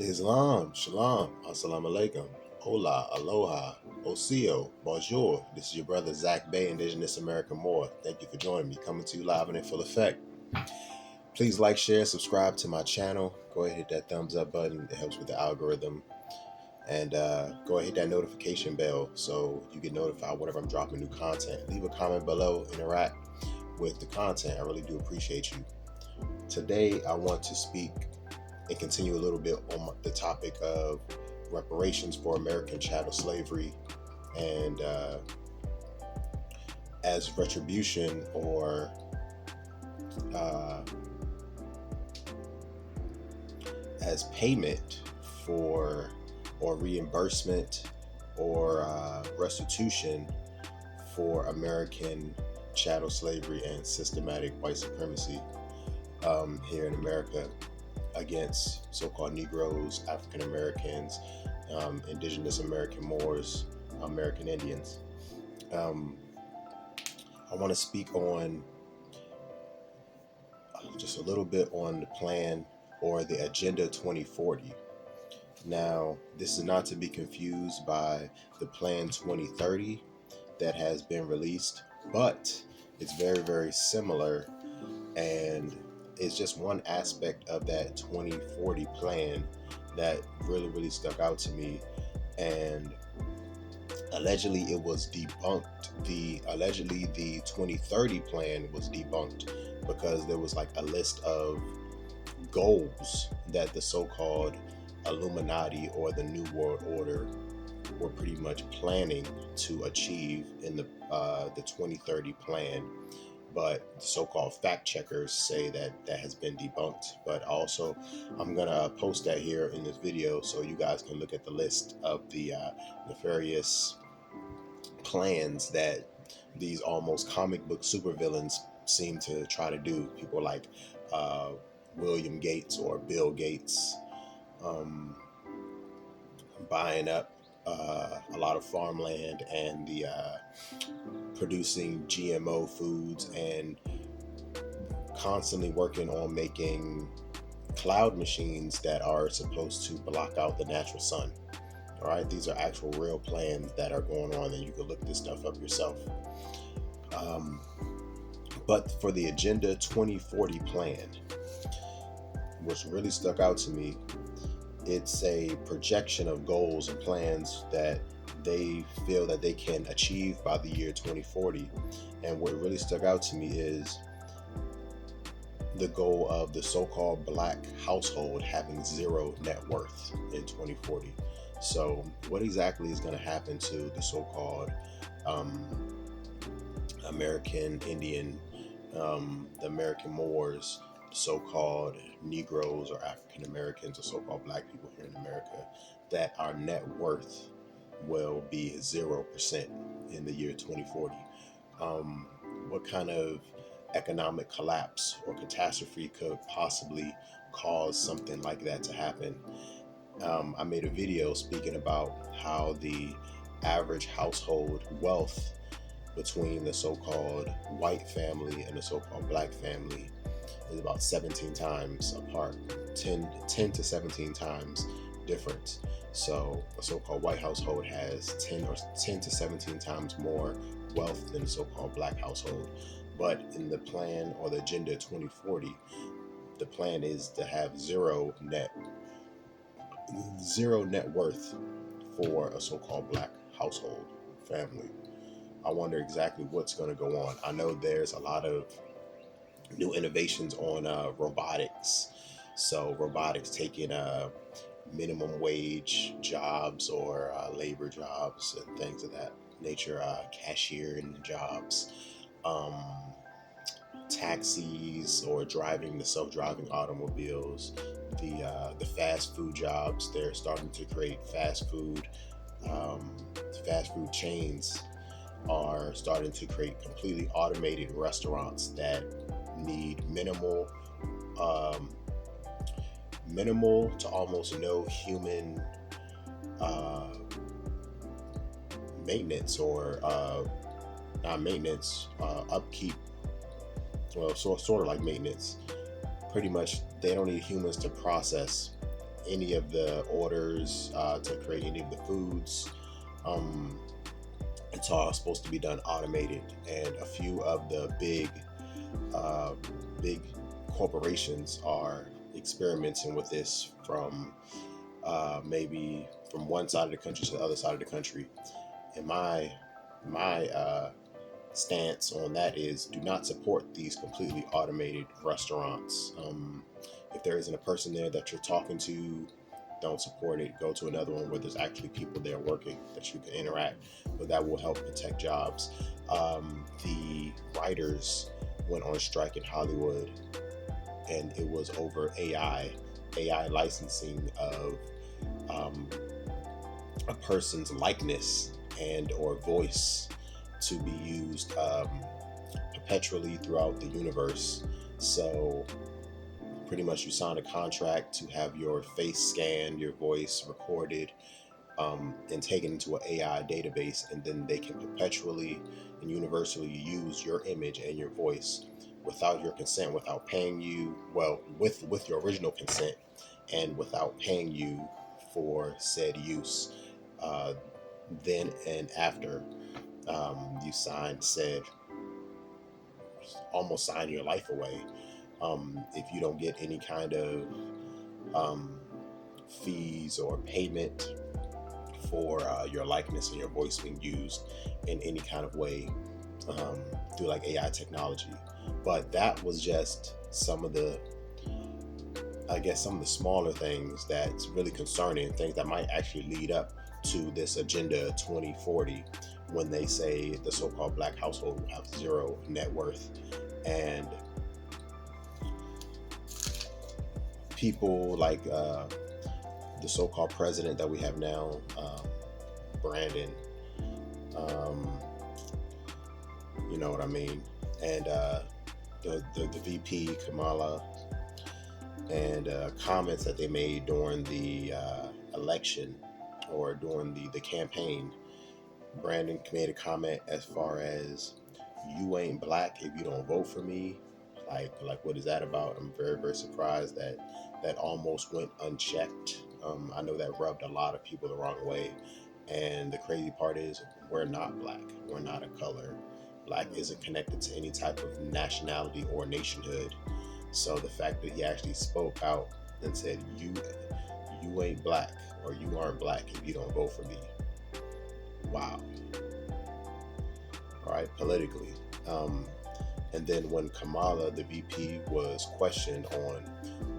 Islam, Shalom, Assalamu Alaikum, Hola, Aloha, Osio, Bonjour. This is your brother Zach Bey, Indigenous American Moor. Thank you for joining me, coming to you live and in full effect. Please like, share, subscribe to my channel. Go ahead, hit that thumbs up button. It helps with the algorithm. And go ahead, hit that notification bell so you get notified whenever I'm dropping new content. Leave a comment below, interact with the content. I really do appreciate you. Today, I want to speak and continue a little bit on the topic of reparations for American chattel slavery, and as retribution or as payment for or reimbursement or restitution for American chattel slavery and systematic white supremacy here in America against so-called Negroes, African Americans, Indigenous American Moors, American Indians. I want to speak on just a little bit on the plan or the Agenda 2040. Now, this is not to be confused by the Plan 2030 that has been released, but it's very, very similar, and it's just one aspect of that 2040 plan that really, really stuck out to me. And allegedly it was debunked. Allegedly the 2030 plan was debunked because there was like a list of goals that the so-called Illuminati or the New World Order were pretty much planning to achieve in the 2030 plan. But the so-called fact checkers say that that has been debunked. But also, I'm gonna post that here in this video so you guys can look at the list of the nefarious plans that these almost comic book supervillains seem to try to do. People like William Gates or Bill Gates buying up a lot of farmland and the producing GMO foods and constantly working on making cloud machines that are supposed to block out the natural sun. All right, these are actual real plans that are going on, and you can look this stuff up yourself. But for the Agenda 2040 plan, what's really stuck out to me, it's a projection of goals and plans that they feel that they can achieve by the year 2040. And what really stuck out to me is the goal of the so-called black household having zero net worth in 2040. So what exactly is going to happen to the so-called American Indian, the American Moors, so-called Negroes or African Americans or so-called black people here in America, that our net worth will be 0% in the year 2040? What kind of economic collapse or catastrophe could possibly cause something like that to happen? I made a video speaking about how the average household wealth between the so-called white family and the so-called black family is about 17 times apart, 10 to 17 times different. So a so-called white household has 10 to 17 times more wealth than the so-called black household. But in the plan or the Agenda 2040, the plan is to have zero net worth for a so-called black household family. I wonder exactly what's going to go on. I know there's a lot of new innovations on robotics. So robotics taking minimum wage jobs or labor jobs and things of that nature, cashiering jobs, taxis, or driving the self-driving automobiles, the fast food jobs. They're starting to create fast food chains are starting to create completely automated restaurants that need minimal to almost no human maintenance or not maintenance, upkeep. Well, sort of like maintenance. Pretty much, they don't need humans to process any of the orders, to create any of the foods. Um, it's all supposed to be done automated, and a few of the uh, big corporations are experimenting with this from maybe from one side of the country to the other side of the country. And my stance on that is do not support these completely automated restaurants. If there isn't a person there that you're talking to, don't support it. Go to another one where there's actually people there working that you can interact, but that will help protect jobs. The writers went on strike in Hollywood, and it was over AI licensing of um, a person's likeness and or voice to be used perpetually throughout the universe. So pretty much you sign a contract to have your face scanned, your voice recorded, and taken into an AI database, and then they can perpetually and universally use your image and your voice without your consent, without paying you, well, with your original consent, and without paying you for said use. Uh, then and after you almost sign your life away, if you don't get any kind of um, fees or payment for your likeness and your voice being used in any kind of way um, through like AI technology. But that was just some of the smaller things that's really concerning, things that might actually lead up to this Agenda 2040, when they say the so-called black household will have zero net worth. And people like the so-called president that we have now, Brandon, um, you know what I mean, and the VP Kamala, and comments that they made during the election or during the campaign. Brandon made a comment as far as, "You ain't black if you don't vote for me." Like what is that about? I'm very, very surprised that that almost went unchecked. I know that rubbed a lot of people the wrong way. And the crazy part is, we're not black. We're not a color. Black isn't connected to any type of nationality or nationhood. So the fact that he actually spoke out and said, you ain't black, or you aren't black if you don't vote for me." Wow. All right, politically. And then when Kamala, the VP, was questioned on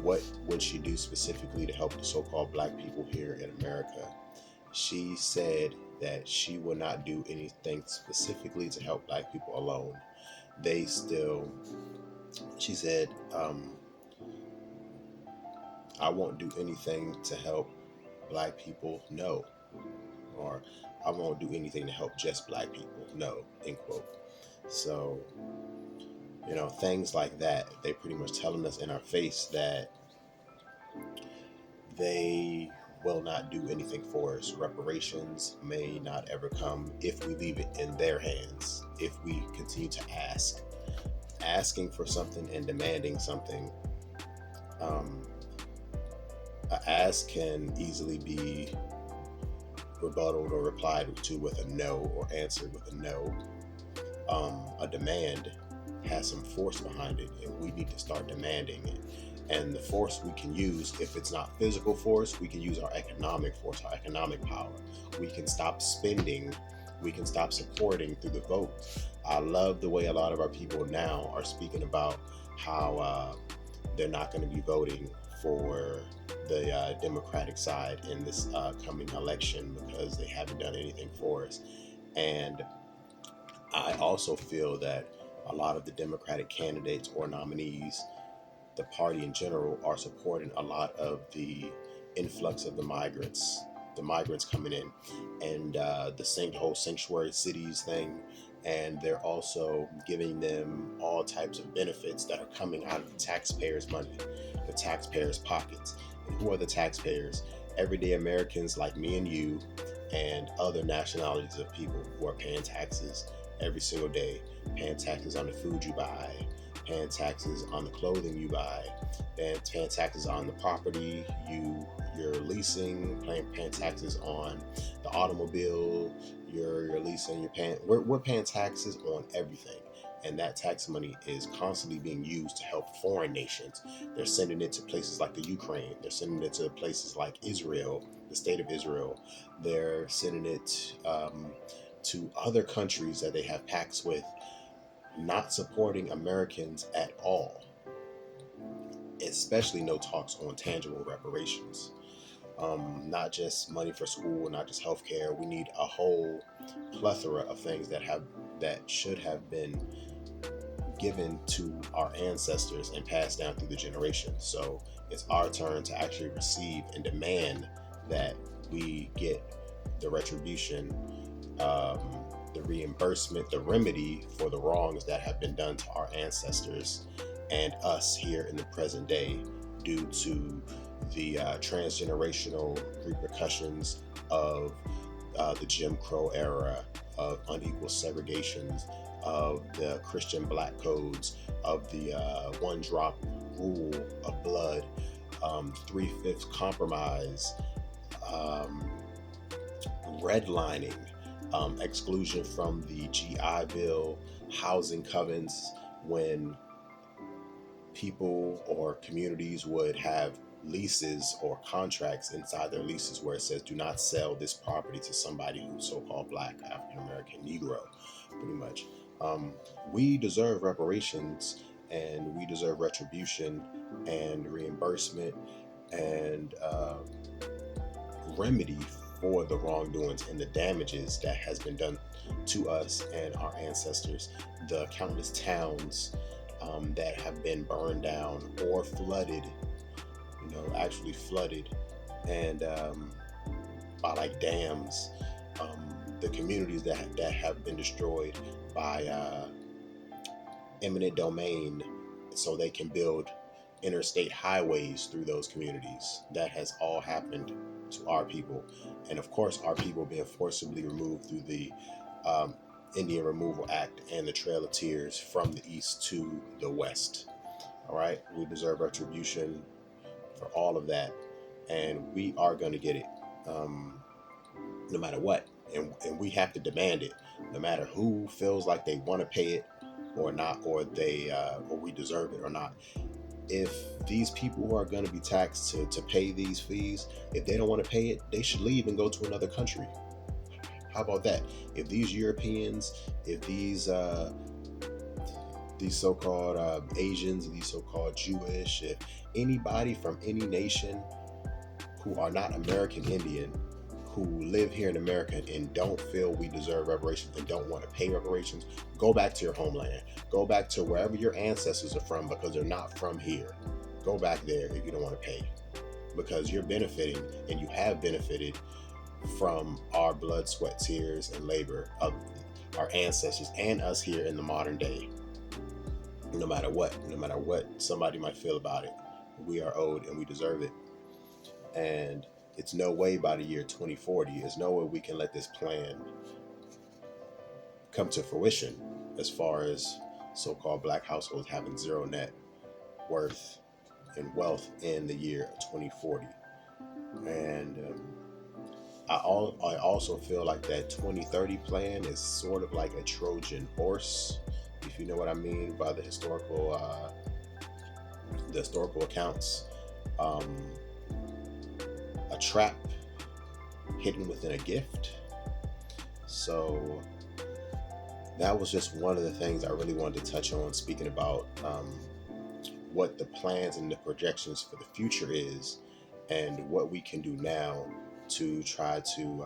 what would she do specifically to help the so-called black people here in America, she said that she would not do anything specifically to help black people alone. She said, "I won't do anything to help black people, no," or "I won't do anything to help just black people, no," end quote. So, things like that, they pretty much telling us in our face that they will not do anything for us. Reparations may not ever come if we leave it in their hands. If we continue to asking for something and demanding something, a ask can easily be rebutted or replied to with a no, or answered with a no. A demand has some force behind it, and we need to start demanding it. And the force we can use, if it's not physical force, we can use our economic force, our economic power. We can stop spending, we can stop supporting through the vote. I love the way a lot of our people now are speaking about how they're not going to be voting for the Democratic side in this coming election because they haven't done anything for us. And I also feel that a lot of the Democratic candidates or nominees, the party in general, are supporting a lot of the influx of the migrants coming in, and the whole sanctuary cities thing. And they're also giving them all types of benefits that are coming out of the taxpayers' money, the taxpayers' pockets. And who are the taxpayers? Everyday Americans like me and you, and other nationalities of people who are paying taxes every single day, paying taxes on the food you buy, paying taxes on the clothing you buy, paying taxes on the property you're leasing, paying taxes on the automobile you're leasing, we're paying taxes on everything. And that tax money is constantly being used to help foreign nations. They're sending it to places like the Ukraine. They're sending it to places like Israel, the state of Israel. They're sending it to other countries that they have pacts with, not supporting Americans at all, especially no talks on tangible reparations. Not just money for school, not just healthcare. We need a whole plethora of things that should have been given to our ancestors and passed down through the generations. So it's our turn to actually receive and demand that we get the retribution, the reimbursement, the remedy for the wrongs that have been done to our ancestors and us here in the present day due to the transgenerational repercussions of the Jim Crow era, of unequal segregations, of the Christian black codes, of the one drop rule of blood, 3/5 compromise, redlining, exclusion from the GI Bill, housing covens, when people or communities would have leases or contracts inside their leases where it says, do not sell this property to somebody who's so-called black, African American, Negro, pretty much. We deserve reparations, and we deserve retribution and reimbursement and remedy for the wrongdoings and the damages that has been done to us and our ancestors. The countless towns that have been burned down or flooded, actually flooded, and by like dams, the communities that have been destroyed by eminent domain so they can build interstate highways through those communities. That has all happened to our people. And of course, our people being forcibly removed through the Indian Removal Act and the Trail of Tears from the east to the west. All right, we deserve retribution for all of that, and we are going to get it, no matter what. And we have to demand it, no matter who feels like they want to pay it or not, or we deserve it or not. If these people who are going to be taxed to pay these fees, if they don't want to pay it, they should leave and go to another country. How about that? If these Europeans, if these so-called Asians, these so-called Jewish, if anybody from any nation who are not American Indian, who live here in America and don't feel we deserve reparations and don't want to pay reparations, go back to your homeland. Go back to wherever your ancestors are from, because they're not from here. Go back there if you don't want to pay, because you're benefiting, and you have benefited from our blood, sweat, tears, and labor of our ancestors and us here in the modern day. No matter what somebody might feel about it, we are owed and we deserve it. And it's no way by the year 2040, there's no way we can let this plan come to fruition as far as so-called black households having zero net worth and wealth in the year 2040. And I also feel like that 2030 plan is sort of like a Trojan horse, if you know what I mean by the historical accounts. A trap hidden within a gift. So that was just one of the things I really wanted to touch on, speaking about what the plans and the projections for the future is, and what we can do now to try to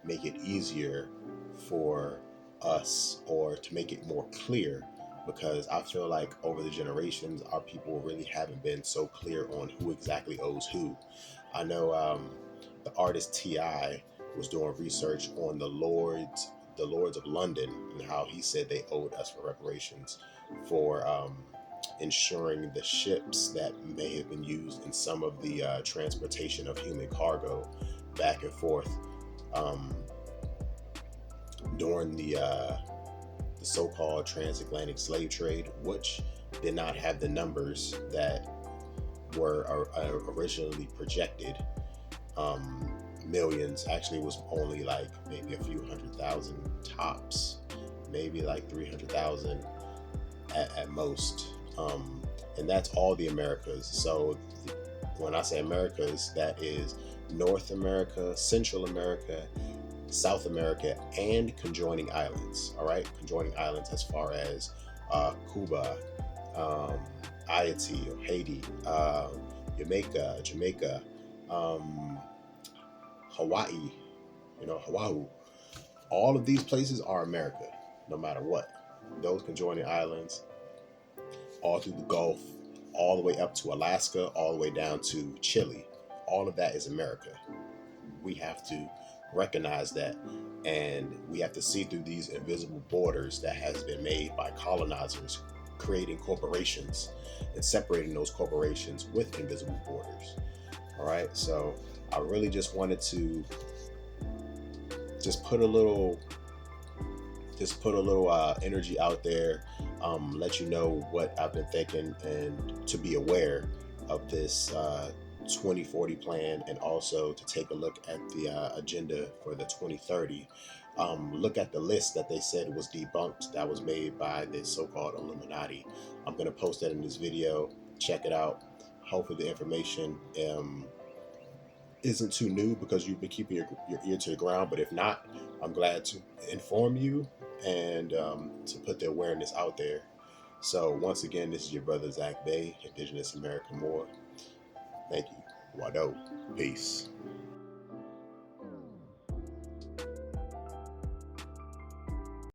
make it easier for us, or to make it more clear, because I feel like over the generations, our people really haven't been so clear on who exactly owes who. I know the artist T.I. was doing research on the Lords of London, and how he said they owed us for reparations for ensuring the ships that may have been used in some of the transportation of human cargo back and forth during the the so-called transatlantic slave trade, which did not have the numbers that were originally projected. Millions. Actually, it was only like maybe a few 100,000 tops, maybe like 300,000 at most. And that's all the Americas. So when I say Americas, that is North America, Central America, South America, and conjoining islands. All right, conjoining islands as far as Cuba, Haiti, or Haiti, Jamaica, um, Hawaii, Oahu. All of these places are America, no matter what. Those conjoining islands, all through the Gulf, all the way up to Alaska, all the way down to Chile. All of that is America. We have to recognize that, and we have to see through these invisible borders that has been made by colonizers, creating corporations and separating those corporations with invisible borders. All right, so I really just wanted to just put a little energy out there, let you know what I've been thinking, and to be aware of this 2040 plan, and also to take a look at the agenda for the 2030. Look at the list that they said was debunked, that was made by the so-called Illuminati. I'm going to post that in this video. Check it out. Hopefully the information isn't too new, because you've been keeping your ear to the ground. But if not, I'm glad to inform you and to put the awareness out there. So once again, this is your brother Tarik Bey, Indigenous American Moor. Thank you. Wado. Peace.